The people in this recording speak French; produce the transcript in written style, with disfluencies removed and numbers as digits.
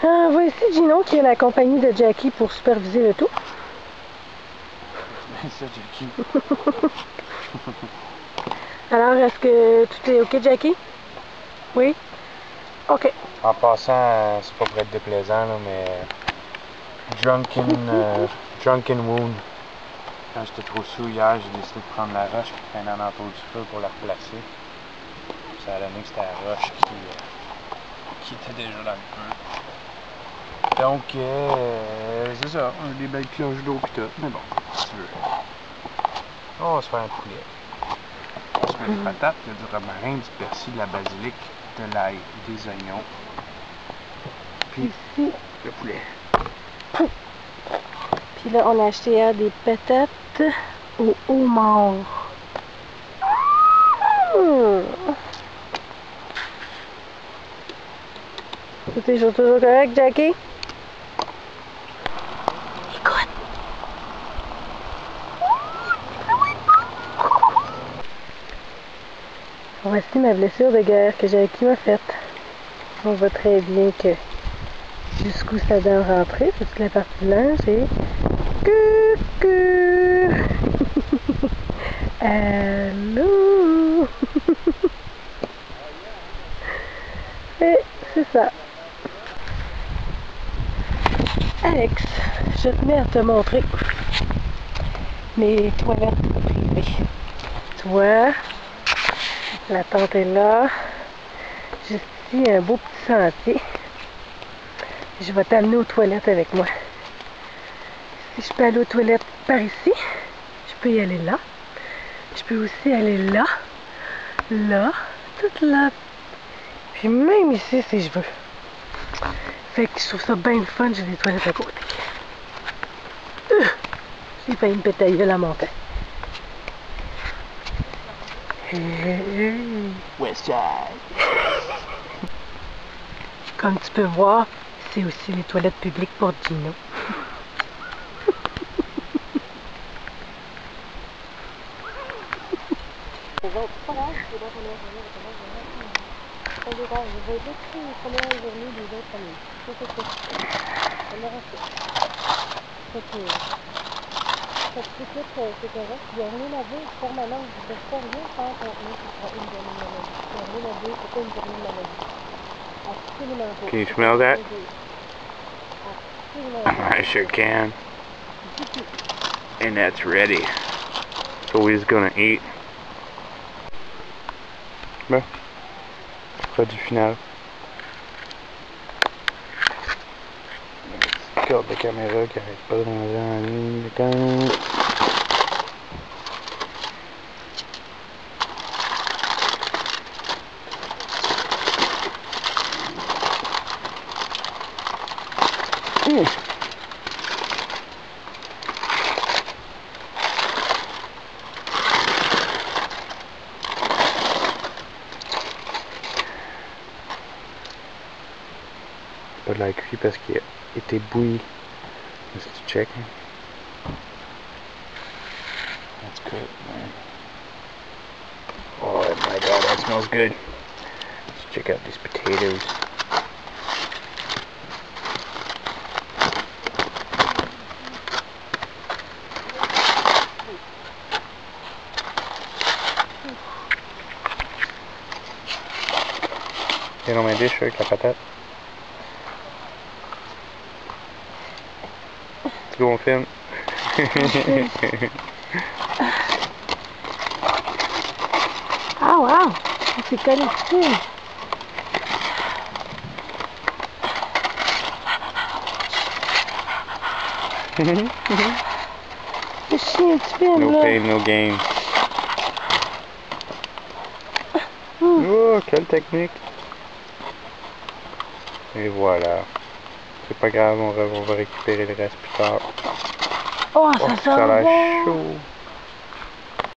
Voici Gino qui est la compagnie de Jackie pour superviser le tout. C'est ça, Jackie. Alors, est-ce que tout est OK, Jackie? Oui? OK. En passant, c'est pas pour être déplaisant, là, mais Drunken Wound. Quand j'étais trop sous hier, j'ai décidé de prendre la roche et de traîner en entour du feu pour la replacer. Ça a donné que c'était la roche qui était déjà dans le feu. Donc, c'est ça, on a des belles cloches d'eau pis tout, mais bon, si tu veux. On va se faire un poulet. On se met des patates, il y a du romarin, du persil, de la basilic, de l'ail, des oignons. Puis ici, le poulet. Puis là, on a acheté des patates au homard. Tout est toujours correct, Jackie? Écoute. Voici ma blessure de guerre que Jackie m'a faite. On voit très bien que jusqu'où ça doit rentrer. Toute la partie blanche et... Coucou! Allô! Et c'est ça. Alex, je tenais à te montrer mes toilettes privées. Tu vois, la tente est là. Juste ici, un beau petit sentier. Je vais t'amener aux toilettes avec moi. Si je peux aller aux toilettes par ici, je peux y aller là. Je peux aussi aller là, là, tout là. Puis même ici si je veux. Fait que je trouve ça bien fun, j'ai des toilettes à côté. J'ai failli me péter la gueule à monter. Westside. Comme tu peux voir, c'est aussi les toilettes publiques pour Gino. Can you smell that? I sure can. And that's ready. So we're just gonna eat. Bon, produit final. Regarde la caméra qui arrête pas de ranger en ligne de compte. Pas de la cuit parce qu'il a été bouilli. Just checking. That's good, man. Oh my god, that smells good. Let's check out these potatoes. Viens dans ma dish avec la patate. Let's go on film. Ah wow! C'est connecté! Le chien du film, No là! pain, no gain. Oh, quelle technique! Et voilà. C'est pas grave, on va récupérer le reste plus tard. Oh, Oh, ça ça a sent l'air bon! chaud!